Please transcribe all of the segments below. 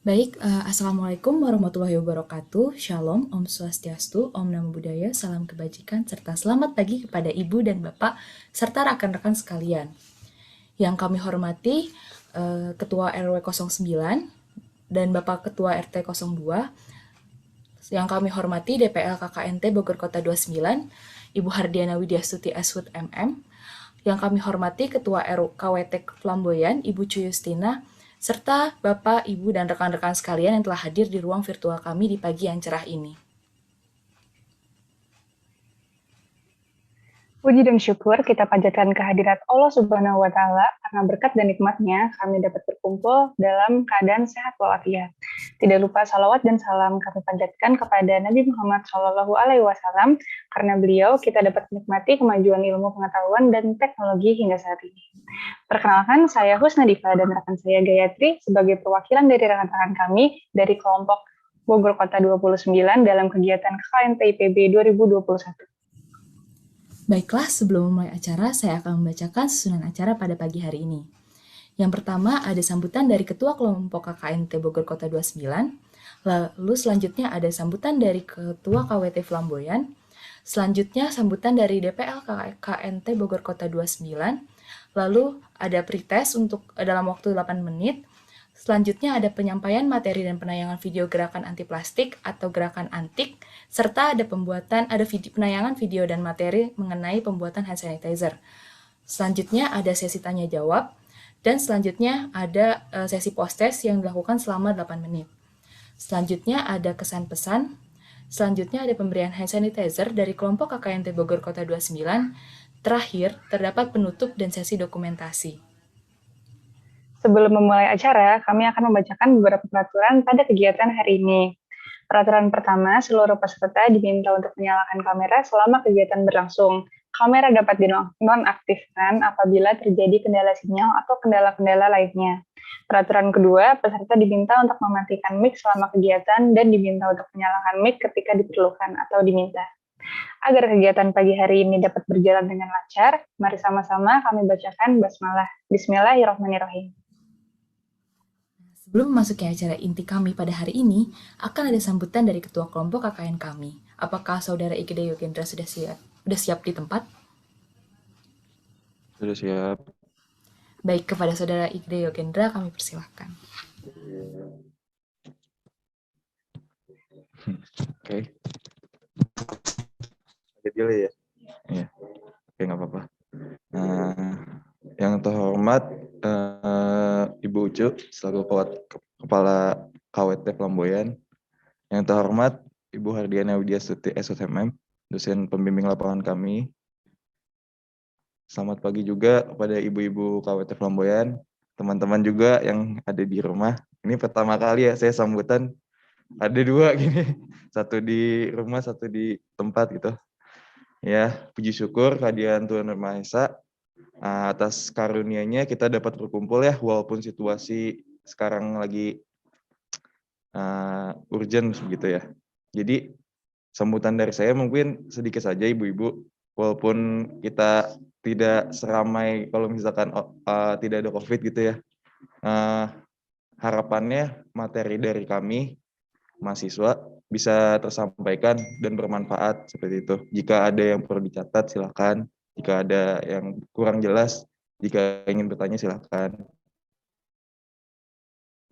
Baik, Assalamualaikum warahmatullahi wabarakatuh. Shalom, Om Swastiastu, Om Namo Buddhaya, salam kebajikan, serta selamat pagi kepada Ibu dan Bapak, serta rekan-rekan sekalian. Yang kami hormati, Ketua RW 09 dan Bapak Ketua RT 02, yang kami hormati DPL KKNT Bogor Kota 29, Ibu Hardiana Widyastuti Ashut MM, yang kami hormati Ketua RU KWT Flamboyan, Ibu Chuyustina, serta Bapak, Ibu, dan rekan-rekan sekalian yang telah hadir di ruang virtual kami di pagi yang cerah ini. Puji dan syukur kita panjatkan kehadirat Allah Subhanahu wa Ta'ala, karena berkat dan nikmatnya kami dapat berkumpul dalam keadaan sehat walafiat. Tidak lupa salawat dan salam kami panjatkan kepada Nabi Muhammad SAW, karena beliau kita dapat menikmati kemajuan ilmu pengetahuan dan teknologi hingga saat ini. Perkenalkan, saya Husna Diva dan rekan saya Gayatri sebagai perwakilan dari rekan-rekan kami dari kelompok Bogor Kota 29 dalam kegiatan KKN TIPB 2021. Baiklah, sebelum memulai acara, saya akan membacakan susunan acara pada pagi hari ini. Yang pertama, ada sambutan dari Ketua Kelompok KKNT Bogor Kota 29, lalu selanjutnya ada sambutan dari Ketua KWT Flamboyan, selanjutnya sambutan dari DPL KKNT Bogor Kota 29, lalu ada pretest untuk dalam waktu 8 menit, selanjutnya ada penyampaian materi dan penayangan video gerakan anti plastik atau gerakan antik, serta ada penayangan video dan materi mengenai pembuatan hand sanitizer. Selanjutnya ada sesi tanya jawab, dan selanjutnya ada sesi post-test yang dilakukan selama 8 menit. Selanjutnya ada kesan pesan, selanjutnya ada pemberian hand sanitizer dari kelompok KKNT Bogor Kota 29, terakhir terdapat penutup dan sesi dokumentasi. Sebelum memulai acara, kami akan membacakan beberapa peraturan pada kegiatan hari ini. Peraturan pertama, seluruh peserta diminta untuk menyalakan kamera selama kegiatan berlangsung. Kamera dapat dinonaktifkan apabila terjadi kendala sinyal atau kendala-kendala lainnya. Peraturan kedua, peserta diminta untuk mematikan mic selama kegiatan dan diminta untuk menyalakan mic ketika diperlukan atau diminta. Agar kegiatan pagi hari ini dapat berjalan dengan lancar, mari sama-sama kami bacakan basmalah. Bismillahirrahmanirrahim. Sebelum memasuki acara inti kami pada hari ini, akan ada sambutan dari Ketua Kelompok KKN kami. Apakah Saudara Ikede Yogendra sudah siap di tempat? Sudah siap. Baik, kepada Saudara Ikede Yogendra kami persilahkan. Oke. Oke, dulu ya. Iya. Oke, nggak apa-apa. Nah, yang terhormat Ibu Ucu selaku Kepala KWT Flamboyan. Yang terhormat Ibu Hardiana Widyastuti SOSMM, dosen pembimbing lapangan kami. Selamat pagi juga kepada ibu-ibu KWT Flamboyan, teman-teman juga yang ada di rumah. Ini pertama kali ya saya sambutan, ada dua gini, satu di rumah, satu di tempat gitu. Ya, puji syukur kehadiran Tuhan Yang Maha Esa, atas karunia-Nya kita dapat berkumpul ya, walaupun situasi sekarang lagi urgent begitu ya. Jadi sambutan dari saya mungkin sedikit saja ibu-ibu, walaupun kita tidak seramai kalau misalkan tidak ada COVID gitu ya. Harapannya materi dari kami mahasiswa bisa tersampaikan dan bermanfaat seperti itu. Jika ada yang perlu dicatat silakan. Jika ada yang kurang jelas, jika ingin bertanya silakan.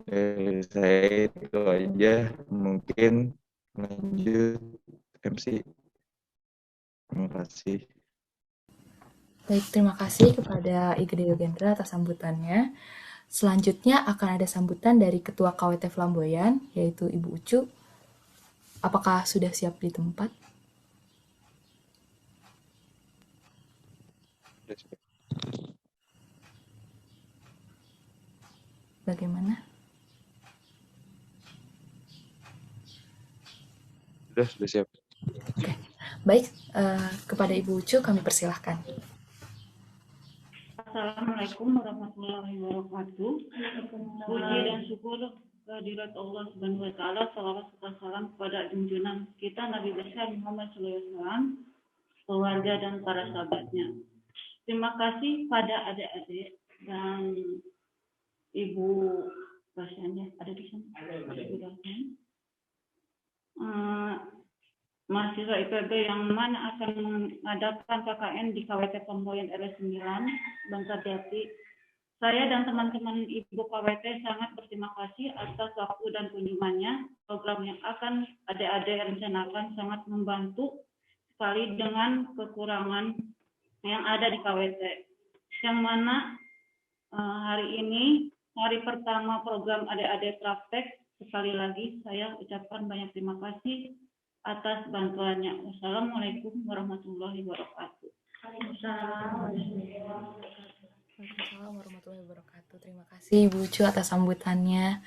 Dari saya itu aja, mungkin lanjut MC. Terima kasih. Baik, terima kasih kepada Igede Yogendra atas sambutannya. Selanjutnya akan ada sambutan dari Ketua KWT Flamboyan, yaitu Ibu Ucu. Apakah sudah siap di tempat? Bagaimana? Sudah siap. Oke. Baik, kepada Ibu Ucu kami persilahkan. Assalamualaikum warahmatullahi wabarakatuh. Puji dan syukur kehadirat Allah Subhanahu wa taala, salawat serta salam kepada junjungan kita Nabi besar Muhammad SAW, keluarga dan para sahabatnya. Terima kasih pada adik-adik dan Ibu pasiennya ada di sini. Mahasiswa IPB yang mana akan mengadakan KKN di KWT Pemboyan RW 9 Bantarjati. Saya dan teman-teman Ibu KWT sangat berterima kasih atas waktu dan kunjungannya. Program yang akan adik-adik rencanakan sangat membantu sekali dengan kekurangan yang ada di KWT. Yang mana hari ini, hari pertama program adik-adik praktek, sekali lagi saya ucapkan banyak terima kasih atas bantuannya. Wassalamualaikum warahmatullahi wabarakatuh. Waalaikumsalam warahmatullahi wabarakatuh. Terima kasih Ibu Ucu atas sambutannya.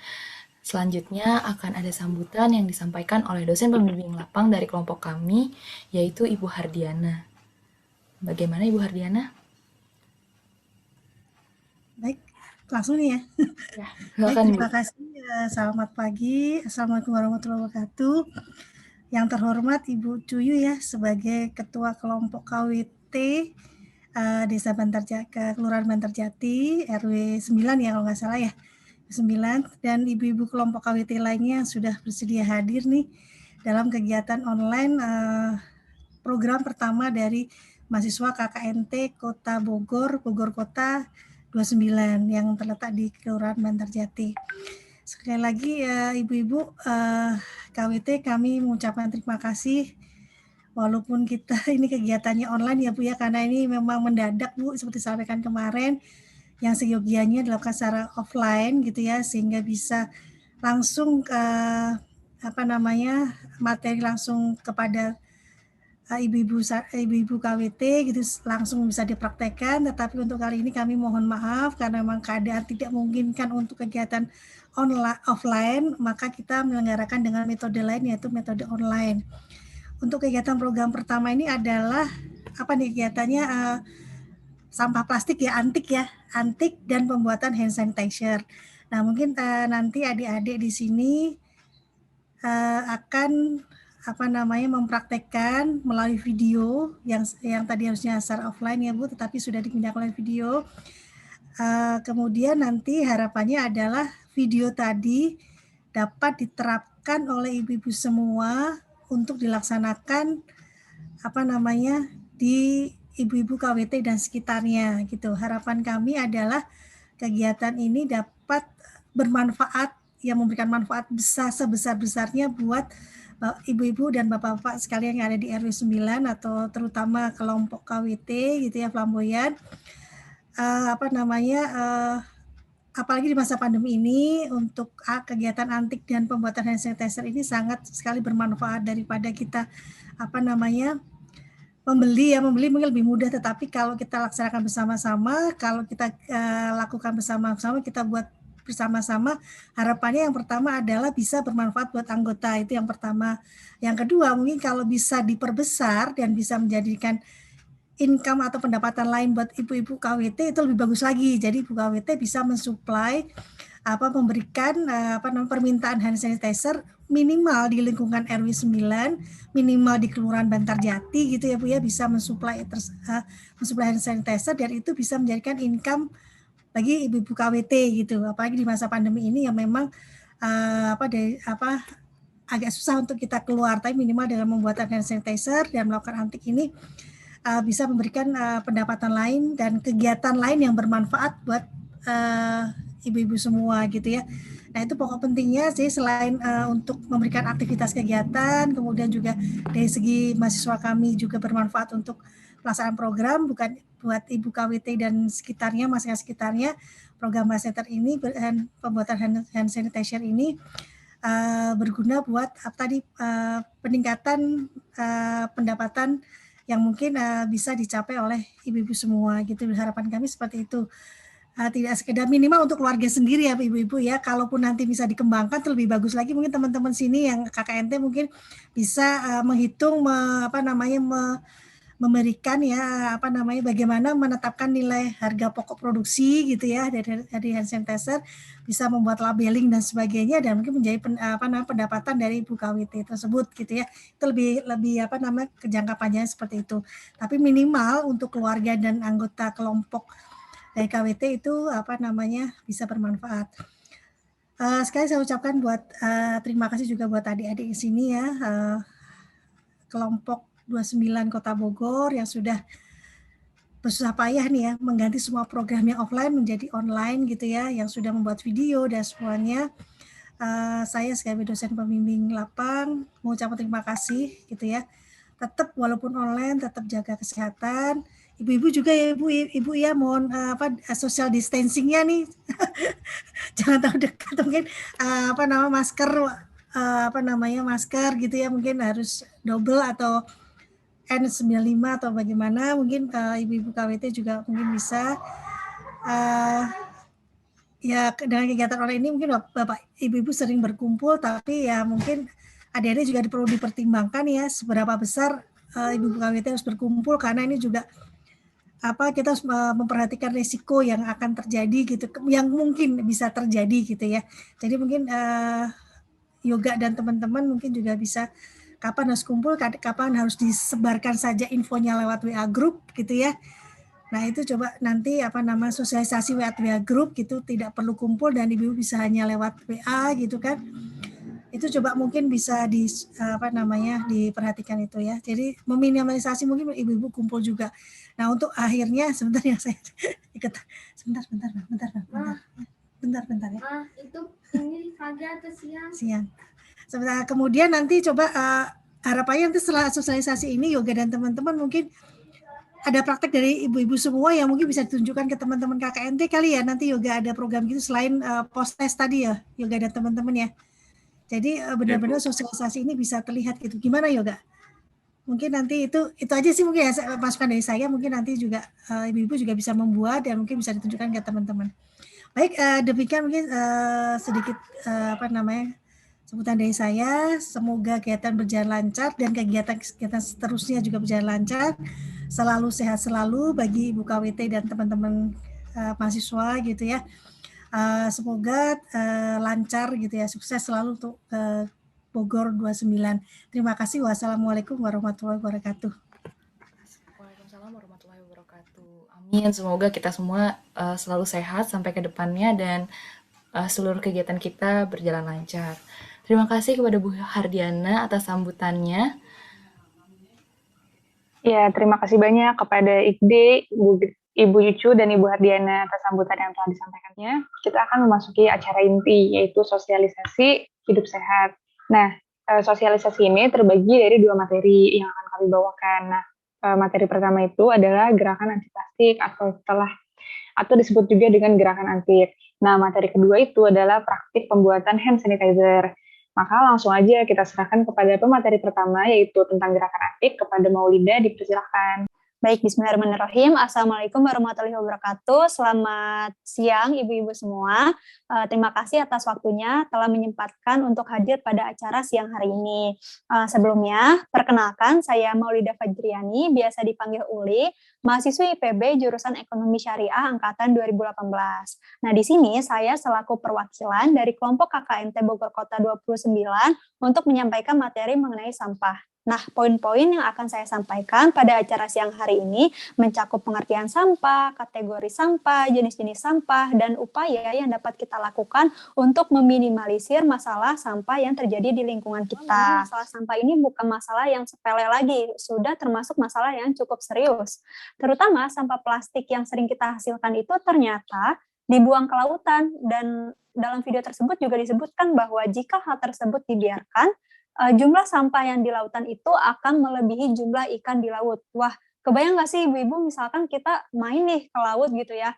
Selanjutnya akan ada sambutan yang disampaikan oleh dosen pembimbing lapang dari kelompok kami, yaitu Ibu Hardiana. Bagaimana Ibu Hardiana? Baik, langsung nih ya. Ya, Baik, silakan terima Ibu. kasih. Selamat pagi. Assalamualaikum warahmatullahi wabarakatuh. Yang terhormat Ibu Cuyu ya sebagai Ketua Kelompok KWT Desa Bantarjati, Kelurahan Bantarjati, RW 9 ya kalau nggak salah ya, 9, dan ibu-ibu kelompok KWT lainnya yang sudah bersedia hadir nih dalam kegiatan online program pertama dari mahasiswa KKNT Kota Bogor, Bogor Kota 29 yang terletak di Kelurahan Bantarjati. Sekali lagi ibu-ibu KWT kami mengucapkan terima kasih walaupun kita ini kegiatannya online ya Bu ya, karena ini memang mendadak Bu seperti disampaikan kemarin yang seyogianya dilakukan secara offline gitu ya, sehingga bisa langsung ke materi langsung kepada ibu-ibu KWT gitu langsung bisa dipraktekkan. Tetapi untuk kali ini kami mohon maaf karena memang keadaan tidak memungkinkan untuk kegiatan offline, maka kita menyelenggarakan dengan metode lain yaitu metode online. Untuk kegiatan program pertama ini adalah kegiatannya sampah plastik ya, antik dan pembuatan hand sanitizer. Nah mungkin nanti adik-adik di sini akan mempraktekkan melalui video yang tadi harusnya secara offline ya Bu, tetapi sudah dipindahkan oleh video. Kemudian nanti harapannya adalah video tadi dapat diterapkan oleh ibu-ibu semua untuk dilaksanakan di ibu-ibu KWT dan sekitarnya gitu. Harapan kami adalah kegiatan ini dapat bermanfaat, yang memberikan manfaat sebesar-besarnya buat ibu-ibu dan bapak-bapak sekalian yang ada di RW 9 atau terutama kelompok KWT gitu ya, Flamboyan. Apalagi di masa pandemi ini untuk kegiatan antik dan pembuatan hand sanitizer ini sangat sekali bermanfaat daripada kita membeli mungkin lebih mudah, tetapi kalau kita laksanakan bersama-sama, kalau kita lakukan bersama-sama, kita buat bersama-sama, harapannya yang pertama adalah bisa bermanfaat buat anggota, itu yang pertama. Yang kedua, mungkin kalau bisa diperbesar dan bisa menjadikan income atau pendapatan lain buat ibu-ibu KWT itu lebih bagus lagi. Jadi ibu KWT bisa mensuplai memberikan permintaan hand sanitizer minimal di lingkungan RW 9, minimal di Kelurahan Bantarjati gitu ya Bu ya, bisa mensuplai hand sanitizer, dan itu bisa menjadikan income bagi ibu-ibu KWT gitu. Apalagi di masa pandemi ini yang memang agak susah untuk kita keluar, tapi minimal dengan membuat hand sanitizer dan melakukan antik ini bisa memberikan pendapatan lain dan kegiatan lain yang bermanfaat buat ibu-ibu semua gitu ya. Nah itu pokok pentingnya sih, selain untuk memberikan aktivitas kegiatan, kemudian juga dari segi mahasiswa kami juga bermanfaat untuk pelaksanaan program, bukan buat ibu KWT dan sekitarnya, masyarakat sekitarnya. Program Baseter ini, pembuatan hand sanitizer ini berguna buat peningkatan pendapatan yang mungkin bisa dicapai oleh ibu-ibu semua gitu. Harapan kami seperti itu. Tidak sekedar minimal untuk keluarga sendiri ya ibu-ibu ya, kalaupun nanti bisa dikembangkan lebih bagus lagi, mungkin teman-teman sini yang KKNT mungkin bisa menghitung memberikan ya bagaimana menetapkan nilai harga pokok produksi gitu ya dari hand sanitizer, bisa membuat labeling dan sebagainya, dan mungkin menjadi pendapatan dari ibu KWT tersebut gitu ya. Itu lebih jangka panjangnya seperti itu. Tapi minimal untuk keluarga dan anggota kelompok dari KWT itu bisa bermanfaat. Sekali saya ucapkan terima kasih juga buat adik-adik di sini ya, kelompok 29 Kota Bogor yang sudah bersusah payah nih ya mengganti semua program yang offline menjadi online gitu ya, yang sudah membuat video dan semuanya. Saya sebagai dosen pembimbing lapang mengucapkan terima kasih gitu ya. Tetap walaupun online tetap jaga kesehatan. Ibu-ibu juga ya ibu ya mohon social distancing-nya nih jangan terlalu dekat mungkin masker masker gitu ya mungkin harus double atau N95 atau bagaimana mungkin ibu-ibu KWT juga mungkin bisa ya dengan kegiatan online ini mungkin Bapak Ibu-ibu sering berkumpul tapi ya mungkin adik-adik juga perlu dipertimbangkan ya seberapa besar ibu-ibu KWT harus berkumpul karena ini juga kita harus memperhatikan risiko yang akan terjadi gitu yang mungkin bisa terjadi gitu ya. Jadi mungkin Yoga dan teman-teman mungkin juga bisa kapan harus kumpul, kapan harus disebarkan saja infonya lewat WA group gitu ya. Nah itu coba nanti sosialisasi WA group gitu tidak perlu kumpul dan ibu bisa hanya lewat WA gitu kan. Itu coba mungkin bisa diperhatikan itu ya. Jadi meminimalisasi mungkin ibu-ibu kumpul juga. Nah untuk akhirnya sebentar ya saya ikut sebentar ya. Itu ini pagi atau siang? Siang. Sebentar kemudian nanti coba harapannya nanti setelah sosialisasi ini Yoga dan teman-teman mungkin ada praktek dari ibu-ibu semua yang mungkin bisa ditunjukkan ke teman-teman KKNT kali ya. Nanti Yoga ada program gitu selain post test tadi ya Yoga dan teman-teman ya. Jadi benar-benar sosialisasi ini bisa terlihat gitu. Gimana Yoga? Mungkin nanti itu aja sih mungkin ya masukan dari saya. Mungkin nanti juga ibu-ibu juga bisa membuat dan mungkin bisa ditunjukkan ke teman-teman. Baik, demikian mungkin sedikit sebutan dari saya. Semoga kegiatan berjalan lancar dan kegiatan seterusnya juga berjalan lancar. Selalu sehat selalu bagi Ibu KWT dan teman-teman mahasiswa gitu ya. Semoga lancar gitu ya, sukses selalu untuk Bogor 29. Terima kasih. Wassalamualaikum warahmatullahi wabarakatuh. Waalaikumsalam warahmatullahi wabarakatuh. Amin. Semoga kita semua selalu sehat sampai ke depannya dan seluruh kegiatan kita berjalan lancar. Terima kasih kepada Bu Hardiana atas sambutannya. Ya, terima kasih banyak kepada Ikde, Ibu Yucu dan Ibu Hardiana atas sambutan yang telah disampaikannya. Kita akan memasuki acara inti, yaitu sosialisasi hidup sehat. Nah, sosialisasi ini terbagi dari 2 materi yang akan kami bawakan. Nah, materi pertama itu adalah gerakan anti plastik atau disebut juga dengan gerakan antir. Nah, materi kedua itu adalah praktik pembuatan hand sanitizer. Maka langsung aja kita serahkan kepada pemateri pertama, yaitu tentang gerakan antik, kepada Maulida, dipersilakan. Baik, bismillahirrahmanirrahim. Assalamualaikum warahmatullahi wabarakatuh. Selamat siang ibu-ibu semua. Terima kasih atas waktunya telah menyempatkan untuk hadir pada acara siang hari ini. Sebelumnya, perkenalkan saya Maulida Fajriani, biasa dipanggil Uli, mahasiswi IPB jurusan Ekonomi Syariah angkatan 2018. Nah, di sini saya selaku perwakilan dari kelompok KKNT Bogor Kota 29 untuk menyampaikan materi mengenai sampah. Nah, poin-poin yang akan saya sampaikan pada acara siang hari ini mencakup pengertian sampah, kategori sampah, jenis-jenis sampah, dan upaya yang dapat kita lakukan untuk meminimalisir masalah sampah yang terjadi di lingkungan kita. Masalah sampah ini bukan masalah yang sepele lagi, sudah termasuk masalah yang cukup serius. Terutama sampah plastik yang sering kita hasilkan itu ternyata dibuang ke lautan, dan dalam video tersebut juga disebutkan bahwa jika hal tersebut dibiarkan, jumlah sampah yang di lautan itu akan melebihi jumlah ikan di laut. Wah, kebayang nggak sih ibu-ibu misalkan kita main nih ke laut gitu ya,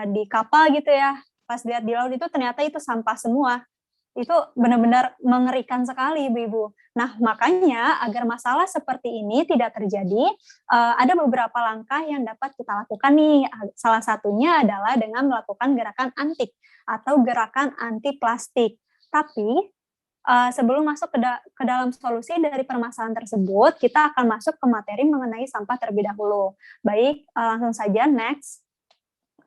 di kapal gitu ya, pas lihat di laut itu ternyata itu sampah semua. Itu benar-benar mengerikan sekali ibu-ibu. Nah, makanya agar masalah seperti ini tidak terjadi, ada beberapa langkah yang dapat kita lakukan nih. Salah satunya adalah dengan melakukan gerakan antik atau gerakan anti plastik. Tapi sebelum masuk ke dalam solusi dari permasalahan tersebut, kita akan masuk ke materi mengenai sampah terlebih dahulu. Baik, langsung saja next.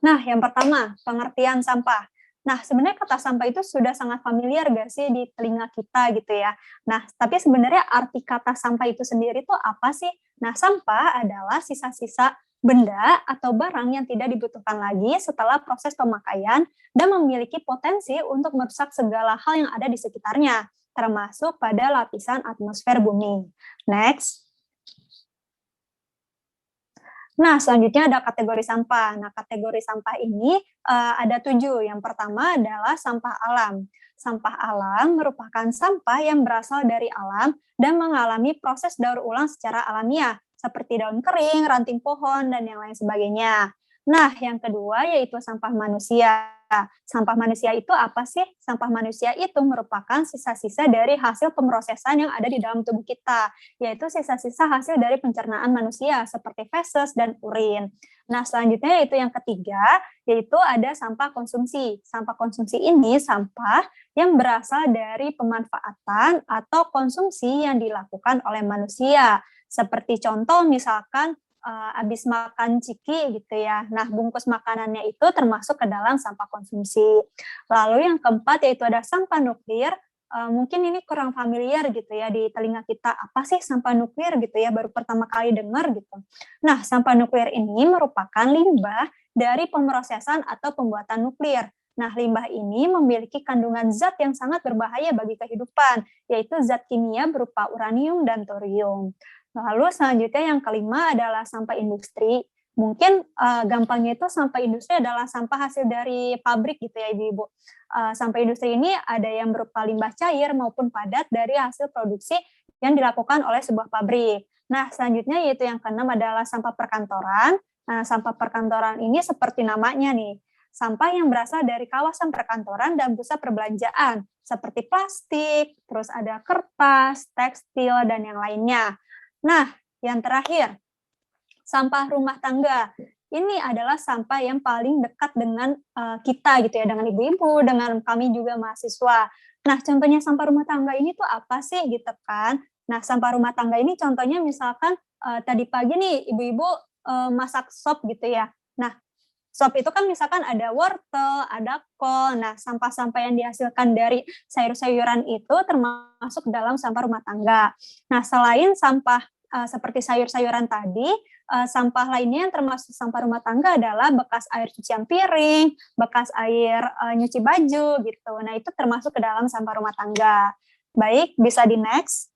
Nah, yang pertama, pengertian sampah. Nah, sebenarnya kata sampah itu sudah sangat familiar gak sih di telinga kita gitu ya. Nah, tapi sebenarnya arti kata sampah itu sendiri itu apa sih? Nah, sampah adalah sisa-sisa benda atau barang yang tidak dibutuhkan lagi setelah proses pemakaian dan memiliki potensi untuk merusak segala hal yang ada di sekitarnya, termasuk pada lapisan atmosfer bumi. Next. Nah, selanjutnya ada kategori sampah. Nah, kategori sampah ini ada 7. Yang pertama adalah sampah alam. Sampah alam merupakan sampah yang berasal dari alam dan mengalami proses daur ulang secara alamiah, seperti daun kering, ranting pohon, dan yang lain sebagainya. Nah, yang kedua yaitu sampah manusia. Sampah manusia itu apa sih? Sampah manusia itu merupakan sisa-sisa dari hasil pemrosesan yang ada di dalam tubuh kita, yaitu sisa-sisa hasil dari pencernaan manusia, seperti feses dan urin. Nah, selanjutnya yaitu yang ketiga, yaitu ada sampah konsumsi. Sampah konsumsi ini sampah yang berasal dari pemanfaatan atau konsumsi yang dilakukan oleh manusia. Seperti contoh misalkan habis makan ciki gitu ya. Nah, bungkus makanannya itu termasuk ke dalam sampah konsumsi. Lalu yang keempat yaitu ada sampah nuklir. Mungkin ini kurang familiar gitu ya di telinga kita. Apa sih sampah nuklir gitu ya, baru pertama kali dengar gitu. Nah, sampah nuklir ini merupakan limbah dari pemrosesan atau pembuatan nuklir. Nah, limbah ini memiliki kandungan zat yang sangat berbahaya bagi kehidupan, yaitu zat kimia berupa uranium dan thorium. Lalu selanjutnya yang kelima adalah sampah industri. Mungkin gampangnya itu sampah industri adalah sampah hasil dari pabrik gitu ya Ibu-Ibu. Sampah industri ini ada yang berupa limbah cair maupun padat dari hasil produksi yang dilakukan oleh sebuah pabrik. Nah, selanjutnya yaitu yang keenam adalah sampah perkantoran. Nah, sampah perkantoran ini seperti namanya nih, sampah yang berasal dari kawasan perkantoran dan pusat perbelanjaan, seperti plastik, terus ada kertas, tekstil, dan yang lainnya. Nah, yang terakhir, sampah rumah tangga. Ini adalah sampah yang paling dekat dengan kita gitu ya, dengan ibu-ibu, dengan kami juga mahasiswa. Nah, contohnya sampah rumah tangga ini tuh apa sih gitu kan? Nah, sampah rumah tangga ini contohnya misalkan tadi pagi nih ibu-ibu masak sop gitu ya. Nah, sop itu kan misalkan ada wortel, ada kol. Nah, sampah-sampah yang dihasilkan dari sayur-sayuran itu termasuk dalam sampah rumah tangga. Nah, selain sampah seperti sayur-sayuran tadi, sampah lainnya yang termasuk sampah rumah tangga adalah bekas air cucian piring, bekas air nyuci baju gitu. Nah, itu termasuk ke dalam sampah rumah tangga. Baik, bisa di next.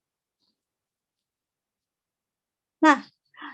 Nah,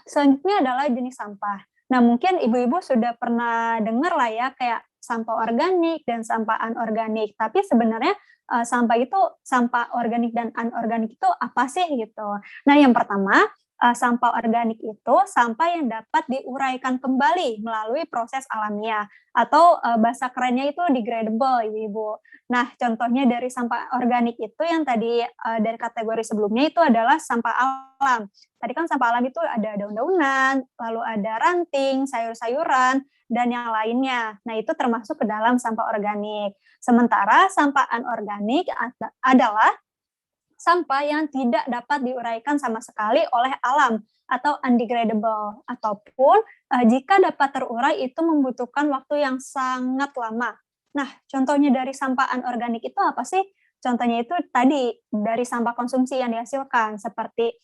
selanjutnya adalah jenis sampah. Nah, mungkin ibu-ibu sudah pernah dengar lah ya, kayak sampah organik dan sampah anorganik. Tapi sebenarnya sampah itu, sampah organik dan anorganik itu apa sih gitu. Nah, yang pertama, sampah organik itu sampah yang dapat diuraikan kembali melalui proses alamiah atau bahasa kerennya itu degradable, Ibu. Nah, contohnya dari sampah organik itu yang tadi dari kategori sebelumnya itu adalah sampah alam. Tadi kan sampah alam itu ada daun-daunan, lalu ada ranting, sayur-sayuran, dan yang lainnya. Nah, itu termasuk ke dalam sampah organik. Sementara sampah anorganik adalah sampah yang tidak dapat diuraikan sama sekali oleh alam atau undegradable, ataupun jika dapat terurai itu membutuhkan waktu yang sangat lama. Nah, contohnya dari sampah anorganik itu apa sih? Contohnya itu tadi dari sampah konsumsi yang dihasilkan, seperti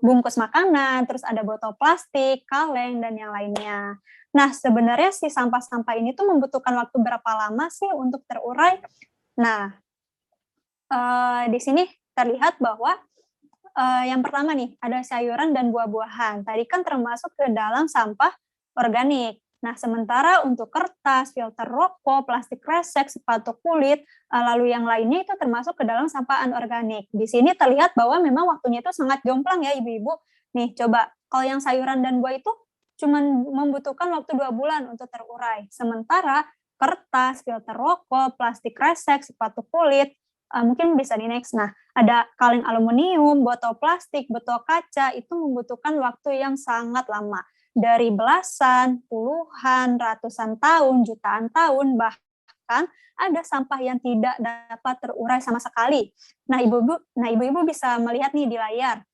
bungkus makanan, terus ada botol plastik, kaleng, dan yang lainnya. Nah, sebenarnya si sampah-sampah ini tuh membutuhkan waktu berapa lama sih untuk terurai? Nah, di sini terlihat bahwa yang pertama nih, ada sayuran dan buah-buahan. Tadi kan termasuk ke dalam sampah organik. Nah, sementara untuk kertas, filter rokok, plastik kresek, sepatu kulit, lalu yang lainnya itu termasuk ke dalam sampah anorganik. Di sini terlihat bahwa memang waktunya itu sangat jomplang ya Ibu-Ibu. Nih, coba kalau yang sayuran dan buah itu cuma membutuhkan waktu 2 bulan untuk terurai. Sementara kertas, filter rokok, plastik kresek, sepatu kulit, mungkin bisa di next. Nah, ada kaleng aluminium, botol plastik, botol kaca, itu membutuhkan waktu yang sangat lama. Dari belasan, puluhan, ratusan tahun, jutaan tahun, bahkan ada sampah yang tidak dapat terurai sama sekali. Nah, ibu-ibu bisa melihat nih di layar.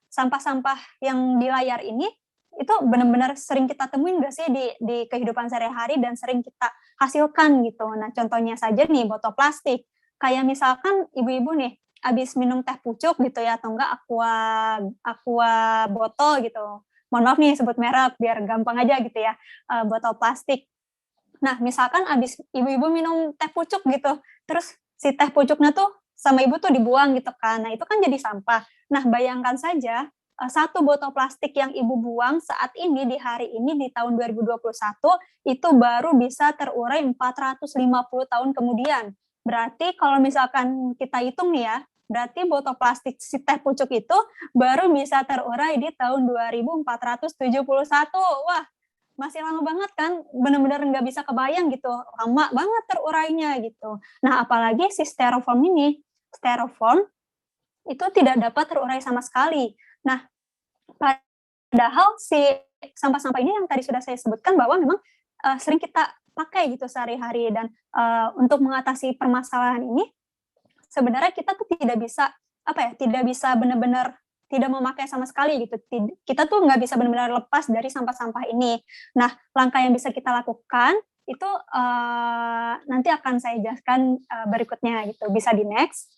Sampah-sampah yang di layar ini itu benar-benar sering kita temuin nggak sih di kehidupan sehari-hari dan sering kita hasilkan gitu. Nah, contohnya saja nih botol plastik. Kayak misalkan ibu-ibu nih habis minum teh pucuk gitu ya, atau enggak aqua botol gitu. Mohon maaf nih sebut merek biar gampang aja gitu ya, botol plastik. Nah, misalkan habis ibu-ibu minum teh pucuk gitu, terus si teh pucuknya tuh sama ibu tuh dibuang gitu kan. Nah, itu kan jadi sampah. Nah, bayangkan saja satu botol plastik yang ibu buang saat ini di hari ini di tahun 2021 itu baru bisa terurai 450 tahun kemudian. Berarti kalau misalkan kita hitung nih ya, berarti botol plastik si teh pucuk itu baru bisa terurai di tahun 2471. Wah, masih lama banget kan, benar-benar nggak bisa kebayang gitu, lama banget terurainya gitu. Nah, apalagi si styrofoam ini, styrofoam itu tidak dapat terurai sama sekali. Nah, padahal si sampah-sampah ini yang tadi sudah saya sebutkan bahwa memang sering kita pakai gitu sehari-hari, dan untuk mengatasi permasalahan ini sebenarnya kita tuh tidak bisa tidak bisa benar-benar tidak memakai sama sekali gitu. Kita tuh nggak bisa benar-benar lepas dari sampah-sampah ini. Nah, langkah yang bisa kita lakukan itu nanti akan saya jelaskan berikutnya gitu. Bisa di next.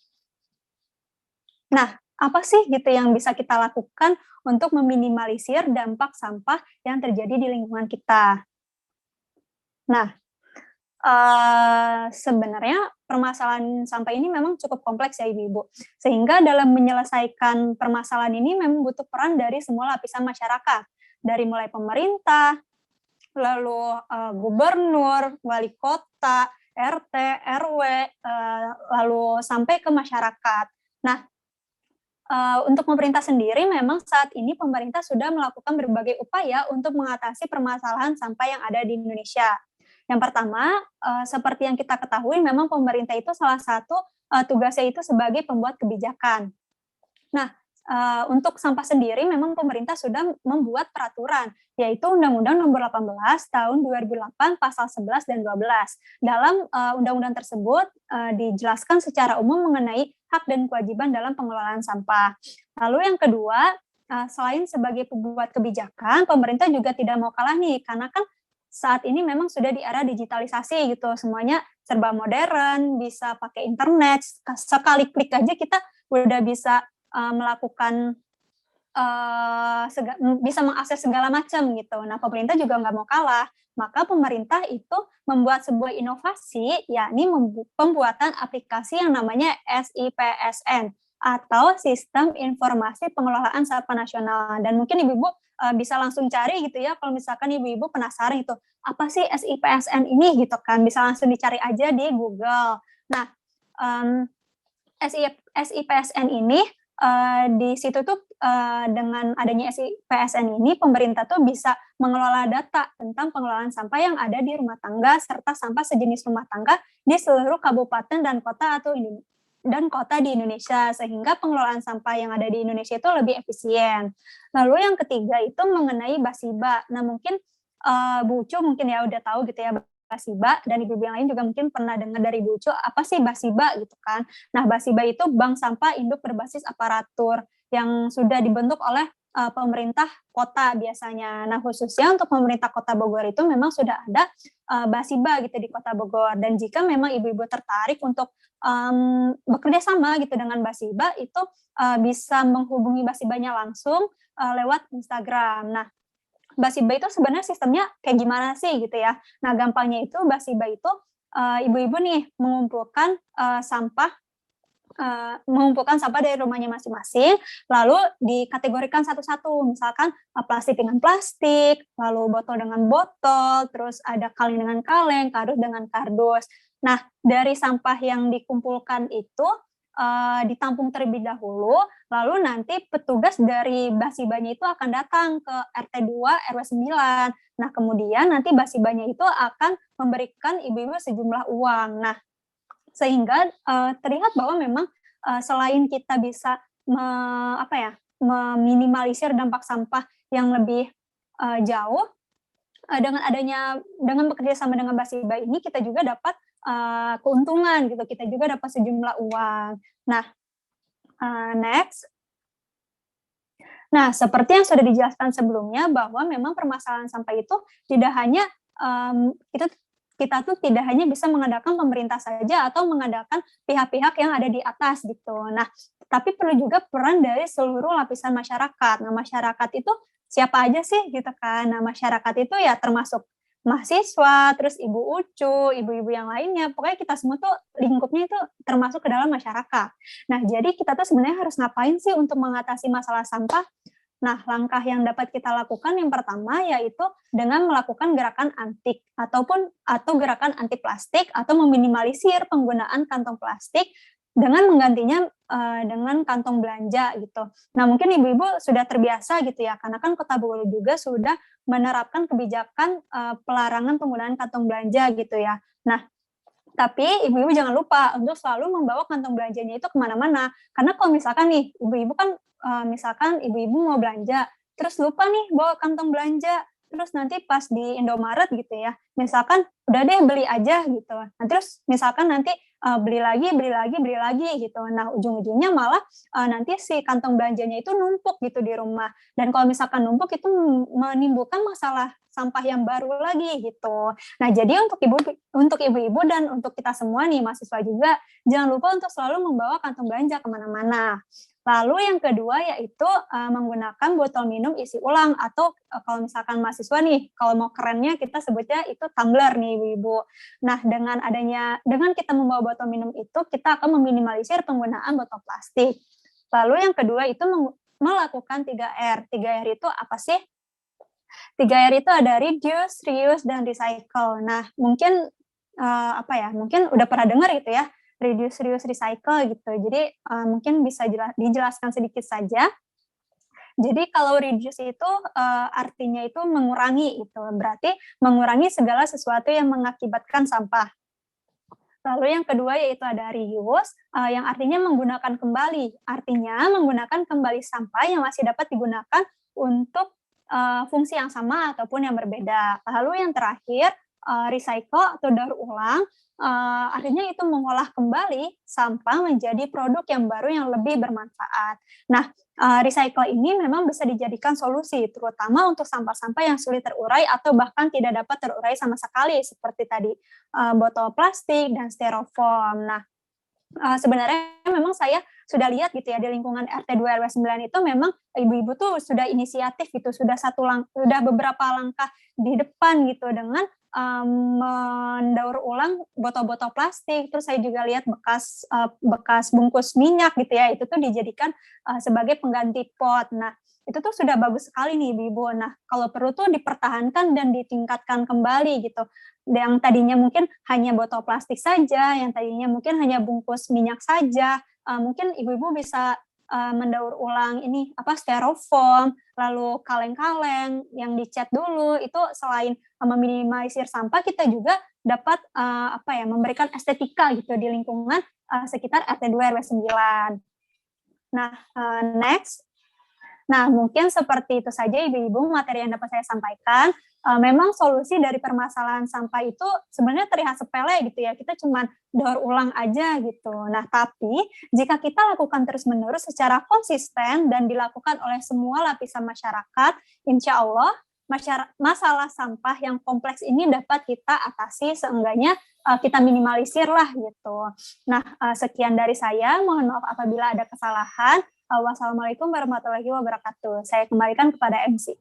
Nah, apa sih gitu yang bisa kita lakukan untuk meminimalisir dampak sampah yang terjadi di lingkungan kita? Nah, sebenarnya permasalahan sampah ini memang cukup kompleks ya Ibu-Ibu. Sehingga dalam menyelesaikan permasalahan ini memang butuh peran dari semua lapisan masyarakat. Dari mulai pemerintah, lalu gubernur, wali kota, RT, RW, lalu sampai ke masyarakat. Nah, untuk pemerintah sendiri memang saat ini pemerintah sudah melakukan berbagai upaya untuk mengatasi permasalahan sampah yang ada di Indonesia. Yang pertama, seperti yang kita ketahui, memang pemerintah itu salah satu tugasnya itu sebagai pembuat kebijakan. Nah, untuk sampah sendiri memang pemerintah sudah membuat peraturan, yaitu Undang-Undang Nomor 18 Tahun 2008 Pasal 11 dan 12. Dalam undang-undang tersebut dijelaskan secara umum mengenai hak dan kewajiban dalam pengelolaan sampah. Lalu yang kedua, selain sebagai pembuat kebijakan, pemerintah juga tidak mau kalah nih, karena kan saat ini memang sudah di era digitalisasi gitu, semuanya serba modern, bisa pakai internet, sekali klik aja kita udah bisa melakukan bisa mengakses segala macam gitu. Nah, pemerintah juga nggak mau kalah, maka pemerintah itu membuat sebuah inovasi, yakni pembuatan aplikasi yang namanya SIPSN atau Sistem Informasi Pengelolaan Sampah Nasional. Dan mungkin Ibu-Ibu bisa langsung cari gitu ya, kalau misalkan Ibu-Ibu penasaran itu, apa sih SIPSN ini gitu kan, bisa langsung dicari aja di Google. Nah, SIPSN ini di situ tuh dengan adanya SIPSN ini pemerintah tuh bisa mengelola data tentang pengelolaan sampah yang ada di rumah tangga serta sampah sejenis rumah tangga di seluruh kabupaten dan kota di Indonesia, sehingga pengelolaan sampah yang ada di Indonesia itu lebih efisien. Lalu yang ketiga itu mengenai Basiba. Nah, mungkin Bu Ucu mungkin ya udah tahu gitu ya Basiba, dan ibu yang lain juga mungkin pernah dengar dari Bu Ucu, apa sih Basiba gitu kan. Nah, Basiba itu bank sampah induk berbasis aparatur yang sudah dibentuk oleh pemerintah kota biasanya. Nah, khususnya untuk pemerintah Kota Bogor itu memang sudah ada Basiba gitu di Kota Bogor. Dan jika memang ibu-ibu tertarik untuk bekerja sama gitu dengan Basiba, itu bisa menghubungi Basibanya langsung lewat Instagram. Nah, Basiba itu sebenarnya sistemnya kayak gimana sih gitu ya. Nah, gampangnya itu Basiba itu ibu-ibu nih mengumpulkan sampah dari rumahnya masing-masing, lalu dikategorikan satu-satu, misalkan plastik dengan plastik, lalu botol dengan botol, terus ada kaleng dengan kaleng, kardus dengan kardus. Nah, dari sampah yang dikumpulkan itu ditampung terlebih dahulu, lalu nanti petugas dari Basibanya itu akan datang ke RT 2, RW 9. Nah, kemudian nanti Basibanya itu akan memberikan ibu-ibu sejumlah uang. Nah, sehingga terlihat bahwa memang selain kita bisa meminimalisir dampak sampah yang lebih jauh, dengan bekerja sama dengan Basiba ini kita juga dapat keuntungan gitu, kita juga dapat sejumlah uang. Nah, next. Nah, seperti yang sudah dijelaskan sebelumnya bahwa memang permasalahan sampah itu tidak hanya kita kita tuh tidak hanya bisa mengandalkan pemerintah saja atau mengandalkan pihak-pihak yang ada di atas gitu. Nah, tapi perlu juga peran dari seluruh lapisan masyarakat. Nah, masyarakat itu siapa aja sih gitu kan? Nah, masyarakat itu ya termasuk mahasiswa, terus Ibu Ucu, ibu-ibu yang lainnya, pokoknya kita semua tuh lingkupnya itu termasuk ke dalam masyarakat. Nah, jadi kita tuh sebenarnya harus ngapain sih untuk mengatasi masalah sampah? Nah, langkah yang dapat kita lakukan yang pertama yaitu dengan melakukan gerakan atau gerakan anti plastik atau meminimalisir penggunaan kantong plastik dengan menggantinya dengan kantong belanja gitu. Nah, mungkin ibu-ibu sudah terbiasa gitu ya, karena kan Kota Bogor juga sudah menerapkan kebijakan pelarangan penggunaan kantong belanja gitu ya. Nah, tapi ibu-ibu jangan lupa untuk selalu membawa kantong belanjanya itu kemana-mana. Karena kalau misalkan nih, ibu-ibu kan misalkan ibu-ibu mau belanja, terus lupa nih bawa kantong belanja, terus nanti pas di Indomaret gitu ya, misalkan udah deh beli aja gitu. Nah, terus misalkan nanti beli lagi gitu. Nah, ujung-ujungnya malah nanti si kantong belanjanya itu numpuk gitu di rumah. Dan kalau misalkan numpuk itu menimbulkan masalah sampah yang baru lagi gitu. Nah, jadi untuk ibu-ibu dan untuk kita semua nih mahasiswa juga jangan lupa untuk selalu membawa kantong belanja kemana-mana. Lalu yang kedua yaitu menggunakan botol minum isi ulang atau kalau misalkan mahasiswa nih, kalau mau kerennya kita sebutnya itu tumbler nih ibu-ibu. Nah, dengan kita membawa botol minum itu kita akan meminimalisir penggunaan botol plastik. Lalu yang kedua itu melakukan 3R. 3R itu apa sih? 3R itu ada reduce, reuse, dan recycle. Nah, mungkin mungkin udah pernah dengar gitu ya, reduce, reuse, recycle gitu. Jadi mungkin bisa dijelaskan sedikit saja. Jadi kalau reduce itu artinya itu mengurangi itu, berarti mengurangi segala sesuatu yang mengakibatkan sampah. Lalu yang kedua yaitu ada reuse, yang artinya menggunakan kembali. Artinya menggunakan kembali sampah yang masih dapat digunakan untuk fungsi yang sama ataupun yang berbeda. Lalu yang terakhir, recycle atau daur ulang, artinya itu mengolah kembali sampah menjadi produk yang baru yang lebih bermanfaat. Nah, recycle ini memang bisa dijadikan solusi, terutama untuk sampah-sampah yang sulit terurai atau bahkan tidak dapat terurai sama sekali, seperti tadi botol plastik dan styrofoam. Nah, sebenarnya memang saya sudah lihat gitu ya di lingkungan RT 2 RW 9 itu memang ibu-ibu tuh sudah inisiatif gitu, sudah beberapa langkah di depan gitu dengan mendaur ulang botol-botol plastik. Terus saya juga lihat bekas bungkus minyak gitu ya, itu tuh dijadikan sebagai pengganti pot. Nah, itu tuh sudah bagus sekali nih ibu-ibu. Nah, kalau perlu tuh dipertahankan dan ditingkatkan kembali gitu. Yang tadinya mungkin hanya botol plastik saja, yang tadinya mungkin hanya bungkus minyak saja, mungkin ibu-ibu bisa mendaur ulang styrofoam, lalu kaleng-kaleng yang dicat dulu. Itu selain meminimalisir sampah, kita juga dapat memberikan estetika gitu di lingkungan sekitar RT 2 RW 9. Nah, next. Nah, mungkin seperti itu saja ibu-ibu materi yang dapat saya sampaikan. Memang solusi dari permasalahan sampah itu sebenarnya terlihat sepele gitu ya, kita cuma daur ulang aja gitu. Nah, tapi jika kita lakukan terus-menerus secara konsisten dan dilakukan oleh semua lapisan masyarakat, insya Allah masalah sampah yang kompleks ini dapat kita atasi, seenggaknya kita minimalisir lah gitu. Nah, sekian dari saya, mohon maaf apabila ada kesalahan. Wassalamualaikum warahmatullahi wabarakatuh. Saya kembalikan kepada MC.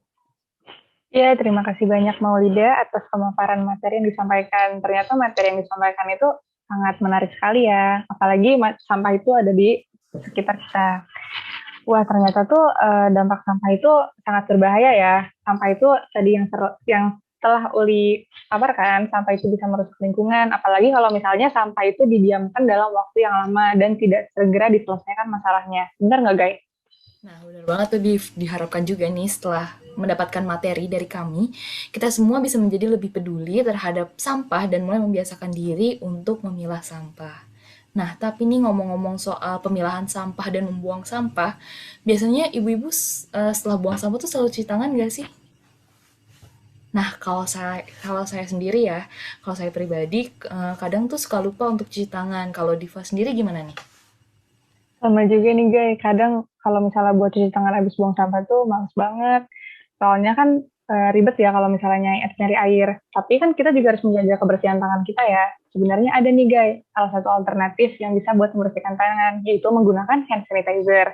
Ya, terima kasih banyak Maulida atas pemaparan materi yang disampaikan. Ternyata materi yang disampaikan itu sangat menarik sekali ya. Apalagi sampah itu ada di sekitar kita. Wah, ternyata tuh dampak sampah itu sangat berbahaya ya. Sampah itu tadi yang telah Uli paparkan, sampah itu bisa merusak lingkungan, apalagi kalau misalnya sampah itu didiamkan dalam waktu yang lama dan tidak segera diselesaikan masalahnya. Benar nggak, guys? Nah, benar banget tuh diharapkan juga nih setelah mendapatkan materi dari kami, kita semua bisa menjadi lebih peduli terhadap sampah dan mulai membiasakan diri untuk memilah sampah. Nah, tapi nih ngomong-ngomong soal pemilahan sampah dan membuang sampah, biasanya ibu-ibu setelah buang sampah tuh selalu cuci tangan nggak sih? Nah, kalau saya sendiri ya, kalau saya pribadi kadang tuh suka lupa untuk cuci tangan. Kalau Diva sendiri gimana nih? Sama juga nih guys, kadang kalau misalnya buat cuci tangan habis buang sampah tuh males banget. Soalnya kan ribet ya kalau misalnya nyari air. Tapi kan kita juga harus menjaga kebersihan tangan kita ya. Sebenarnya ada nih guys, salah satu alternatif yang bisa buat membersihkan tangan, yaitu menggunakan hand sanitizer.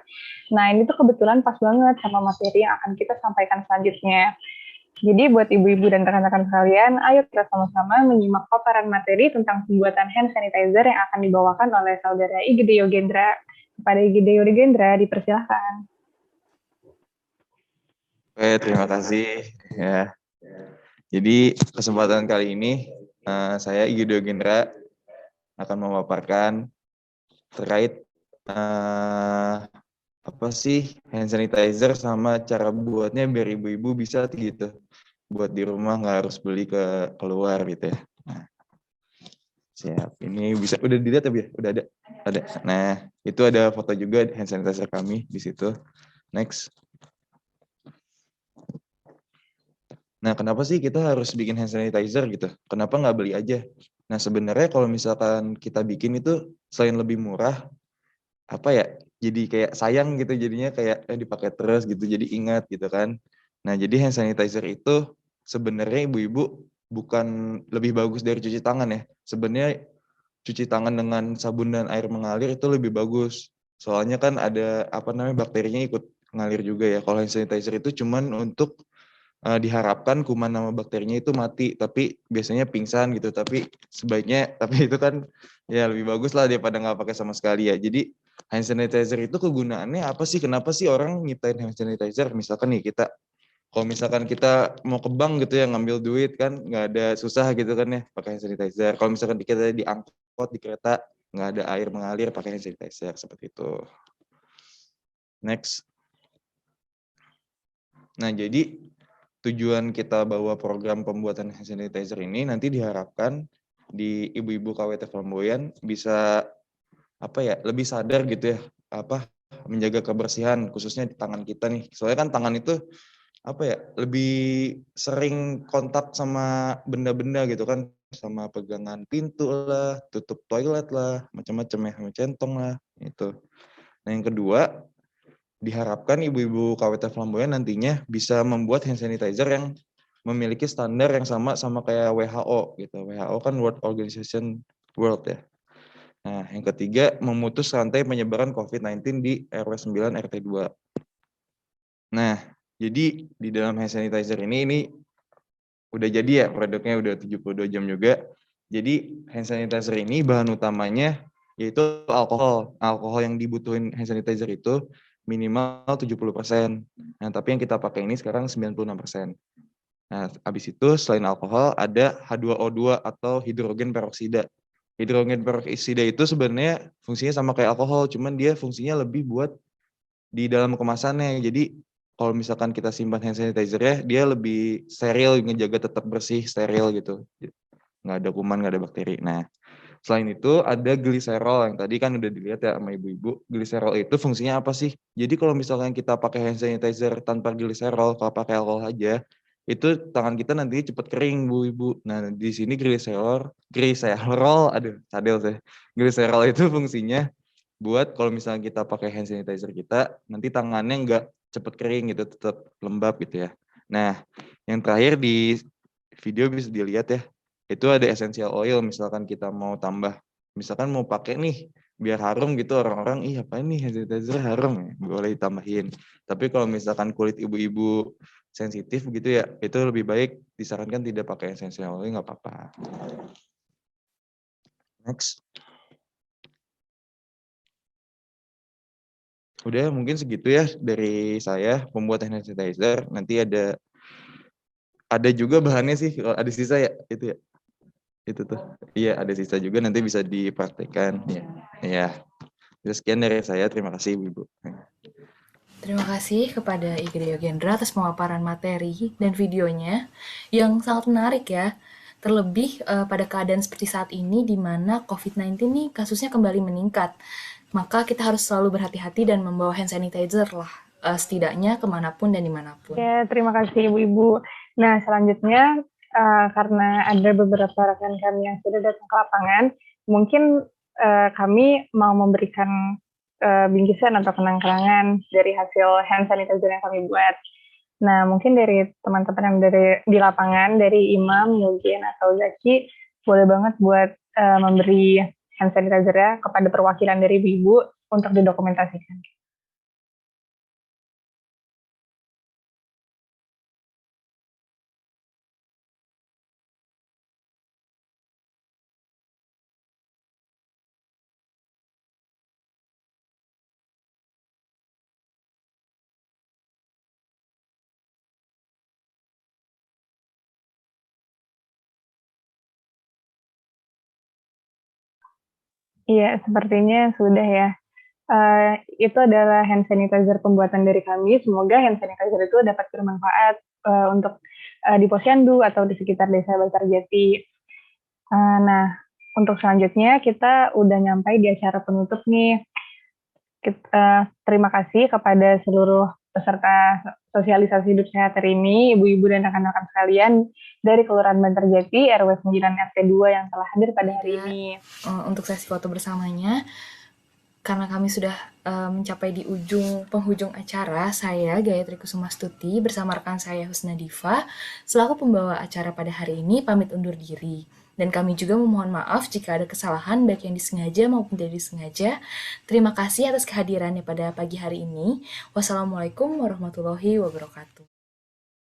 Nah ini tuh kebetulan pas banget sama materi yang akan kita sampaikan selanjutnya. Jadi buat ibu-ibu dan rekan-rekan sekalian, ayo kita sama-sama menyimak paparan materi tentang pembuatan hand sanitizer yang akan dibawakan oleh saudara Igede Yogendra. Kepada Igede Yogendra, dipersilahkan. Oke, terima kasih ya. Jadi kesempatan kali ini saya Igede Yogendra akan memaparkan terkait apa sih hand sanitizer sama cara buatnya biar ibu-ibu bisa gitu buat di rumah, nggak harus beli keluar gitu ya. Nah, siap. Ini bisa udah dilihat ya, udah ada. Nah, itu ada foto juga hand sanitizer kami di situ. Next. Nah, kenapa sih kita harus bikin hand sanitizer gitu? Kenapa nggak beli aja? Nah, sebenarnya kalau misalkan kita bikin itu selain lebih murah, apa ya? Jadi kayak sayang gitu, jadinya kayak dipakai terus gitu, jadi ingat gitu kan. Nah, jadi hand sanitizer itu sebenarnya ibu-ibu bukan lebih bagus dari cuci tangan ya. Sebenarnya cuci tangan dengan sabun dan air mengalir itu lebih bagus. Soalnya kan ada bakterinya ikut ngalir juga ya. Kalau hand sanitizer itu cuman untuk diharapkan kuman sama bakterinya itu mati, tapi biasanya pingsan gitu. Tapi itu kan ya lebih bagus lah daripada nggak pakai sama sekali ya. Jadi hand sanitizer itu kegunaannya apa sih? Kenapa sih orang nyiptain hand sanitizer? Misalkan nih kalau misalkan kita mau ke bank gitu ya ngambil duit kan nggak ada, susah gitu kan ya pakai hand sanitizer. Kalau misalkan kita diangkut di kereta nggak ada air mengalir, pakai hand sanitizer seperti itu. Next. Nah, jadi tujuan kita bawa program pembuatan hand sanitizer ini nanti diharapkan di ibu-ibu KWT Flamboyan bisa lebih sadar gitu ya, menjaga kebersihan khususnya di tangan kita nih. Soalnya kan tangan itu lebih sering kontak sama benda-benda gitu kan, sama pegangan pintu lah, tutup toilet lah, macam-macam ya, sama centong lah itu. Nah, yang kedua, diharapkan ibu-ibu KWT Flamboyan nantinya bisa membuat hand sanitizer yang memiliki standar yang sama kayak WHO gitu. WHO kan World Organization World ya. Nah, yang ketiga, memutus rantai penyebaran COVID-19 di RW 9 RT 2. Nah, jadi di dalam hand sanitizer ini udah jadi ya produknya, udah 72 jam juga. Jadi hand sanitizer ini bahan utamanya yaitu alkohol. Alkohol yang dibutuhin hand sanitizer itu minimal 70%. Nah, tapi yang kita pakai ini sekarang 96%. Nah, habis itu selain alkohol ada H2O2 atau hidrogen peroksida. Hidrogen peroksida itu sebenarnya fungsinya sama kayak alkohol, cuman dia fungsinya lebih buat di dalam kemasannya. Jadi kalau misalkan kita simpan hand sanitizer-nya, dia lebih steril, ngejaga tetap bersih, steril gitu. Nggak ada kuman, nggak ada bakteri. Nah, selain itu ada gliserol yang tadi kan udah dilihat ya sama ibu-ibu. Gliserol itu fungsinya apa sih? Jadi kalau misalkan kita pakai hand sanitizer tanpa gliserol, kalau pakai alkohol aja, itu tangan kita nanti cepet kering, Bu Ibu. Nah, di sini gliserol, aduh, cadel saya. Gliserol itu fungsinya buat kalau misalnya kita pakai hand sanitizer kita, nanti tangannya nggak cepet kering gitu, tetap lembab gitu ya. Nah, yang terakhir di video bisa dilihat ya, itu ada essential oil. Misalkan kita mau tambah, misalkan mau pakai nih biar harum gitu, orang-orang apa ini hand sanitizer harum ya, boleh ditambahin. Tapi kalau misalkan kulit ibu-ibu sensitif gitu ya, itu lebih baik disarankan tidak pakai essential oil, nggak apa-apa. Next. Udah mungkin segitu ya dari saya pembuat hand sanitizer. Nanti ada juga bahannya sih, kalau ada sisa ya itu ya. Itu tuh. Iya, ada sisa juga, nanti bisa dipraktekkan ya. Ya. Sekian dari saya. Terima kasih Ibu. Terima kasih kepada Igede Yogendra atas pemaparan materi dan videonya yang sangat menarik ya. Terlebih pada keadaan seperti saat ini di mana COVID-19 nih kasusnya kembali meningkat. Maka kita harus selalu berhati-hati dan membawa hand sanitizer lah, setidaknya kemanapun dan dimanapun. Ya, terima kasih Ibu-Ibu. Nah, selanjutnya karena ada beberapa rekan kami yang sudah datang ke lapangan, mungkin kami mau memberikan bingkisan atau kenang-kenangan dari hasil hand sanitizer yang kami buat. Nah, mungkin dari teman-teman yang di lapangan, dari Imam, Yogien, atau Zaki, boleh banget buat memberi hand sanitizer ya kepada perwakilan dari ibu untuk didokumentasikan. Iya, sepertinya sudah ya. Itu adalah hand sanitizer pembuatan dari kami. Semoga hand sanitizer itu dapat bermanfaat untuk di Posyandu atau di sekitar desa Bantarjati. Nah, untuk selanjutnya kita udah nyampai di acara penutup nih. Terima kasih kepada seluruh peserta sosialisasi hidup sehat hari ini, ibu-ibu dan rekan-rekan sekalian dari Kelurahan Bantarjati, RW 9 RT 2 yang telah hadir pada hari ini. Untuk sesi foto bersamanya, karena kami sudah mencapai di penghujung acara, saya Gayatri Kusumastuti bersama rekan saya Husna Diva selaku pembawa acara pada hari ini pamit undur diri. Dan kami juga memohon maaf jika ada kesalahan baik yang disengaja maupun tidak disengaja. Terima kasih atas kehadirannya pada pagi hari ini. Wassalamualaikum warahmatullahi wabarakatuh.